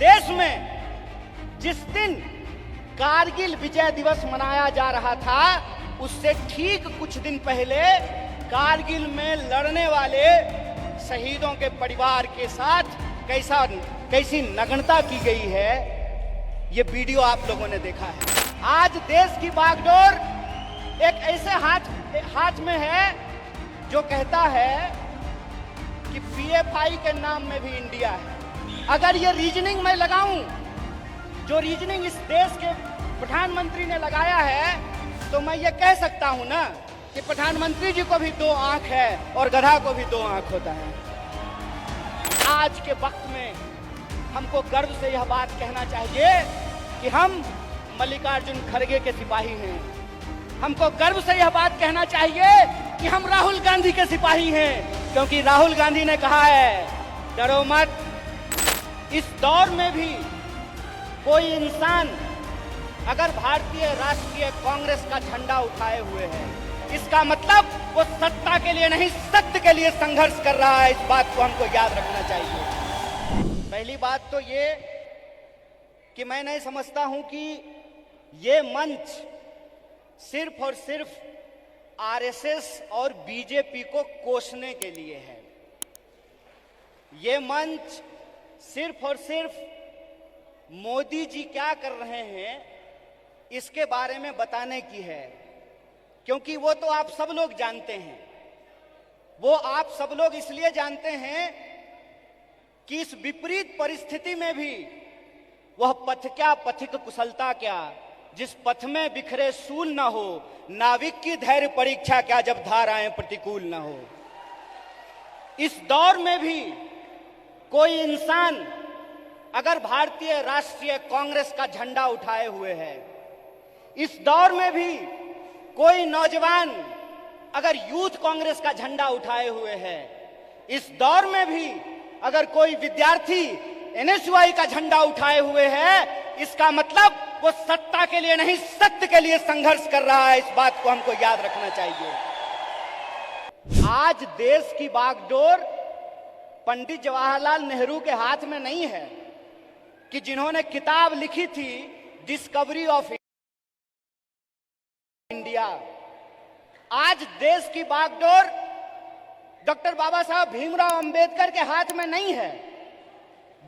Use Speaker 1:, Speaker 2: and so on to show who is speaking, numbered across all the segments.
Speaker 1: देश में जिस दिन कारगिल विजय दिवस मनाया जा रहा था, उससे ठीक कुछ दिन पहले कारगिल में लड़ने वाले शहीदों के परिवार के साथ कैसी नग्नता की गई है, ये वीडियो आप लोगों ने देखा है। आज देश की बागडोर एक ऐसे हाथ में है जो कहता है कि पीएफआई के नाम में भी इंडिया है। अगर ये रीजनिंग मैं लगाऊं, जो रीजनिंग इस देश के प्रधानमंत्री ने लगाया है, तो मैं ये कह सकता हूं ना कि प्रधानमंत्री जी को भी दो आंख है और गधा को भी दो आंख होता है। आज के वक्त में हमको गर्व से यह बात कहना चाहिए कि हम मल्लिकार्जुन खड़गे के सिपाही हैं। हमको गर्व से यह बात कहना चाहिए कि हम राहुल गांधी के सिपाही हैं, क्योंकि राहुल गांधी ने कहा है डरो मत। इस दौर में भी कोई इंसान अगर भारतीय राष्ट्रीय कांग्रेस का झंडा उठाए हुए है, इसका मतलब वो सत्ता के लिए नहीं, सत्य के लिए संघर्ष कर रहा है। इस बात को हमको याद रखना चाहिए। पहली बात तो ये कि मैं नहीं समझता हूं कि ये मंच सिर्फ और सिर्फ आरएसएस और बीजेपी को कोसने के लिए है। ये मंच सिर्फ और सिर्फ मोदी जी क्या कर रहे हैं इसके बारे में बताने की है, क्योंकि वो तो आप सब लोग जानते हैं। वो आप सब लोग इसलिए जानते हैं कि इस विपरीत परिस्थिति में भी वह पथ क्या, पथिक कुशलता क्या, जिस पथ में बिखरे सूल न हो, नाविक की धैर्य परीक्षा क्या, जब धाराएं प्रतिकूल न हो। इस दौर में भी कोई इंसान अगर भारतीय राष्ट्रीय कांग्रेस का झंडा उठाए हुए है, इस दौर में भी कोई नौजवान अगर यूथ कांग्रेस का झंडा उठाए हुए है, इस दौर में भी अगर कोई विद्यार्थी एनएसयूआई का झंडा उठाए हुए है, इसका मतलब वो सत्ता के लिए नहीं, सत्य के लिए संघर्ष कर रहा है। इस बात को हमको याद रखना चाहिए। आज देश की बागडोर पंडित जवाहरलाल नेहरू के हाथ में नहीं है कि जिन्होंने किताब लिखी थी डिस्कवरी ऑफ इंडिया। आज देश की बागडोर डॉक्टर बाबा साहब भीमराव अंबेडकर के हाथ में नहीं है,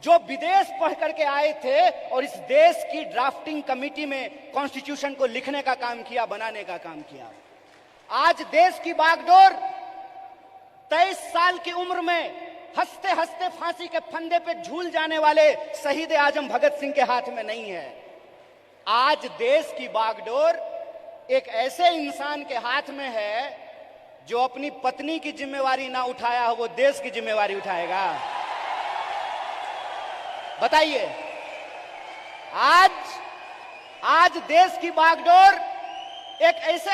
Speaker 1: जो विदेश पढ़ करके आए थे और इस देश की ड्राफ्टिंग कमेटी में कॉन्स्टिट्यूशन को लिखने का काम किया, बनाने का काम किया। आज देश की बागडोर 23 साल की उम्र में हंसते हंसते फांसी के फंदे पे झूल जाने वाले शहीद आजम भगत सिंह के हाथ में नहीं है। आज देश की बागडोर एक ऐसे इंसान के हाथ में है जो अपनी पत्नी की जिम्मेवारी ना उठाया हो, वो देश की जिम्मेवारी उठाएगा। बताइए, आज देश की बागडोर एक ऐसे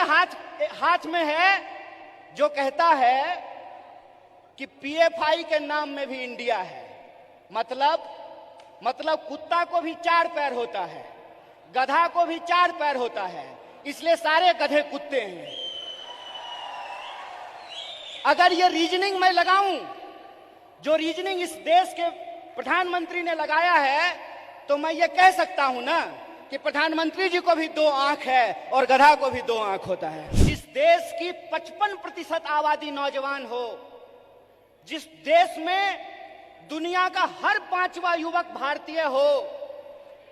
Speaker 1: हाथ में है जो कहता है कि पीएफआई के नाम में भी इंडिया है। मतलब कुत्ता को भी 4 पैर होता है, गधा को भी 4 पैर होता है, इसलिए सारे गधे कुत्ते हैं। अगर ये रीजनिंग मैं लगाऊं, जो रीजनिंग इस देश के प्रधानमंत्री ने लगाया है, तो मैं ये कह सकता हूं ना कि प्रधानमंत्री जी को भी 2 आंख है और गधा को भी 2 आंख होता है। इस देश की 55% आबादी नौजवान हो, जिस देश में दुनिया का हर 5वां युवक भारतीय हो,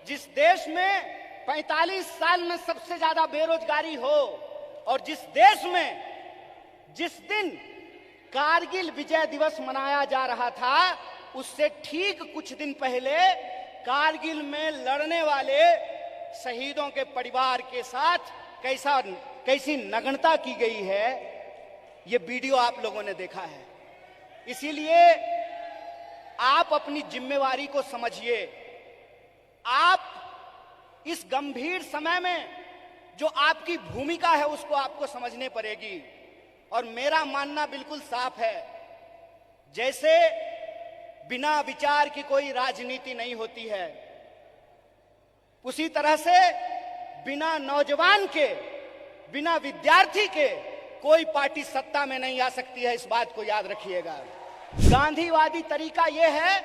Speaker 1: जिस देश में 45 साल में सबसे ज्यादा बेरोजगारी हो, और जिस देश में जिस दिन कारगिल विजय दिवस मनाया जा रहा था, उससे ठीक कुछ दिन पहले कारगिल में लड़ने वाले शहीदों के परिवार के साथ कैसी नग्नता की गई है, ये वीडियो आप लोगों ने देखा है। इसीलिए आप अपनी जिम्मेवारी को समझिए। आप इस गंभीर समय में जो आपकी भूमिका है उसको आपको समझने पड़ेगी। और मेरा मानना बिल्कुल साफ है, जैसे बिना विचार की कोई राजनीति नहीं होती है, उसी तरह से बिना नौजवान के, बिना विद्यार्थी के कोई पार्टी सत्ता में नहीं आ सकती है। इस बात को याद रखिएगा। गांधीवादी तरीका यह है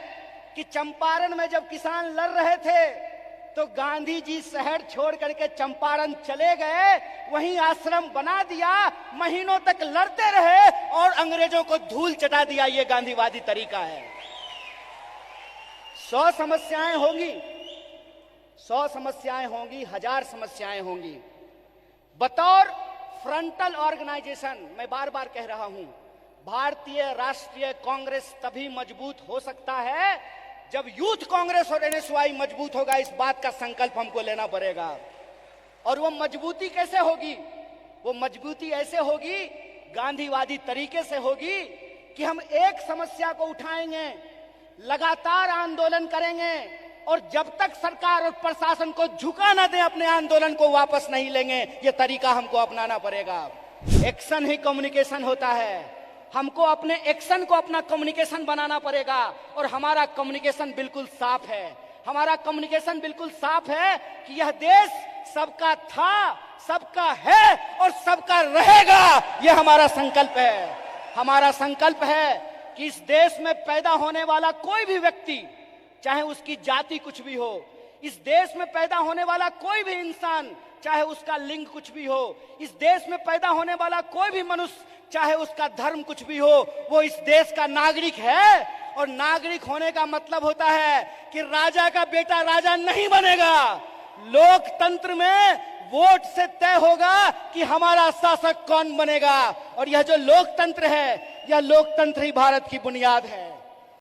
Speaker 1: कि चंपारण में जब किसान लड़ रहे थे तो गांधी जी शहर छोड़ करके चंपारण चले गए, वहीं आश्रम बना दिया, महीनों तक लड़ते रहे और अंग्रेजों को धूल चटा दिया। ये गांधीवादी तरीका है। 100 समस्याएं होंगी, 100 समस्याएं होंगी, 1000 समस्याएं होंगी। बतौर फ्रंटल ऑर्गेनाइजेशन मैं बार बार कह रहा हूं, भारतीय राष्ट्रीय कांग्रेस तभी मजबूत हो सकता है जब यूथ कांग्रेस और एनएसयूआई मजबूत होगा। इस बात का संकल्प हमको लेना पड़ेगा। और वो मजबूती कैसे होगी? वो मजबूती ऐसे होगी, गांधीवादी तरीके से होगी कि हम एक समस्या को उठाएंगे, लगातार आंदोलन करेंगे और जब तक सरकार और प्रशासन को झुका ना दें, अपने आंदोलन को वापस नहीं लेंगे। ये तरीका हमको अपनाना पड़ेगा। एक्शन ही कम्युनिकेशन होता है। हमको अपने एक्शन को अपना कम्युनिकेशन बनाना पड़ेगा और हमारा कम्युनिकेशन बिल्कुल साफ है। हमारा कम्युनिकेशन बिल्कुल साफ है कि यह देश सबका था, सबका है और सबका रहेगा। यह हमारा संकल्प है। हमारा संकल्प है कि इस देश में पैदा होने वाला कोई भी व्यक्ति, चाहे उसकी जाति कुछ भी हो, इस देश में पैदा होने वाला कोई भी इंसान, चाहे उसका लिंग कुछ भी हो, इस देश में पैदा होने वाला कोई भी मनुष्य, चाहे उसका धर्म कुछ भी हो, वो इस देश का नागरिक है। और नागरिक होने का मतलब होता है कि राजा का बेटा राजा नहीं बनेगा। लोकतंत्र में वोट से तय होगा कि हमारा शासक कौन बनेगा। और यह जो लोकतंत्र है, यह लोकतंत्र ही भारत की बुनियाद है।